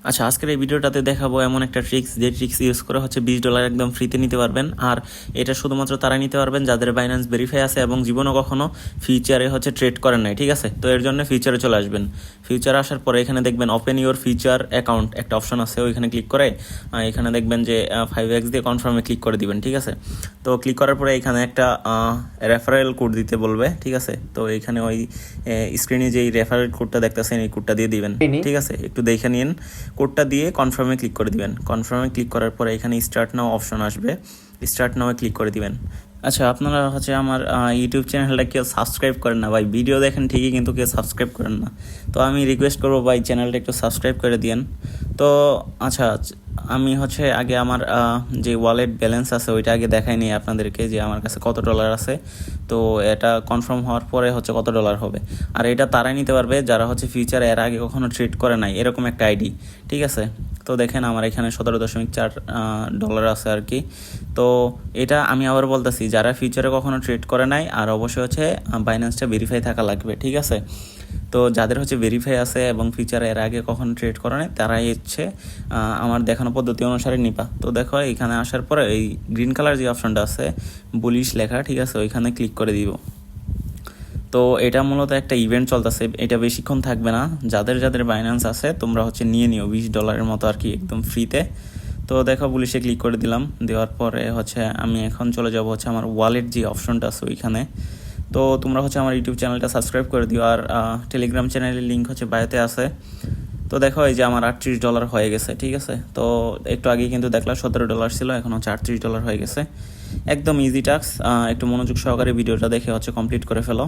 আচ্ছা, আজকের এই ভিডিওটাতে দেখাবো এমন একটা ট্রিক্স, যে ট্রিক্স ইউজ করে হচ্ছে $20 একদম ফ্রিতে নিতে পারবেন। আর এটা শুধুমাত্র তারা নিতে পারবেন যাদের বাইন্যান্স ভেরিফাই আছে এবং জীবনও কখনো ফিউচারে হচ্ছে ট্রেড করেন নাই, ঠিক আছে? তো এর জন্য ফিউচারে চলে আসবেন। ফিউচারে আসার পরে এখানে দেখবেন ওপেন ইউর ফিউচার অ্যাকাউন্ট একটা অপশন আছে, ওইখানে ক্লিক করে এখানে দেখবেন যে 5x দিয়ে কনফার্মে ক্লিক করে দিবেন, ঠিক আছে? তো ক্লিক করার পরে এখানে একটা রেফারেল কোড দিতে বলবে, ঠিক আছে? তো এখানে ওই স্ক্রিনে যেই রেফারেল কোডটা দেখতেছেন এই কোডটা দিয়ে দিবেন, ঠিক আছে? একটু দেখে নিন। কোডটা দিয়ে কনফার্মে ক্লিক করে দিবেন। কনফার্মে ক্লিক করার পরে এখানে স্টার্ট নাও অপশন আসবে, স্টার্ট নাও ক্লিক করে দিবেন। আচ্ছা, আপনারা হচ্ছে আমার ইউটিউব চ্যানেলটা কেউ সাবস্ক্রাইব করেন না ভাই, ভিডিও দেখেন ঠিকই কিন্তু কেউ সাবস্ক্রাইব করেন না। তো আমি রিকোয়েস্ট করবো ভাই, চ্যানেলটা একটু সাবস্ক্রাইব করে দিন। তো আচ্ছা, আমি হচ্ছে আগে আমার যে ওয়ালেট ব্যালেন্স আছে ওইটা আগে দেখাই নিই আপনাদেরকে, যে আমার কাছে কত ডলার আছে। তো এটা কনফার্ম হওয়ার পরে হচ্ছে কত ডলার হবে। আর এটা তারাই নিতে পারবে যারা হচ্ছে ফিউচার এর আগে কখনো ট্রেড করে নাই, এরকম একটা আইডি, ঠিক আছে? তো দেখেন আমার এখানে $17.4 আছে আর কি। তো এটা আমি আবার বলতেছি, যারা ফিউচারে কখনো ট্রেড করে নাই, আর অবশ্যই হচ্ছে বাইন্যান্সটা ভেরিফাই থাকা লাগবে, ঠিক আছে? তো যাদের হচ্ছে ভেরিফাই আছে এবং ফিউচারে এর আগে কখনো ট্রেড করে নাই, তারাই হচ্ছে আমার দেখানো পদ্ধতি অনুসারে নিবা। তো দেখো এখানে আসার পরে এই গ্রিন কালার যে অপশনটা আছে বুলিশ লেখা, ঠিক আছে? ওইখানে ক্লিক করে দিব। তো এটা মূলত একটা ইভেন্ট চলতেছে, এটা বেশিক্ষণ থাকবে না। যাদের যাদের বাইন্যান্স আছে তোমরা হচ্ছে নিয়ে নিও $20 মতো আর কি, একদম ফ্রিতে। তো দেখো পুলিশে ক্লিক করে দিলাম, দেওয়ার পরে হচ্ছে আমি এখন চলে যাব হচ্ছে আমার ওয়ালেট যে অপশনটা আছে ওইখানে। তো তোমরা হচ্ছে আমার ইউটিউব চ্যানেলটা সাবস্ক্রাইব করে দিও, আর টেলিগ্রাম চ্যানেলের লিঙ্ক হচ্ছে বায়োতে আছে। তো দেখো এই যে আমার $38 হয়ে গেছে, ঠিক আছে? তো একটু আগে কিন্তু দেখলাম $17 ছিল, এখন হচ্ছে $38 হয়ে গেছে। একদম ইজি টাস্ক, একটু মনোযোগ সহকারে ভিডিওটা দেখে হচ্ছে কমপ্লিট করে ফেলো।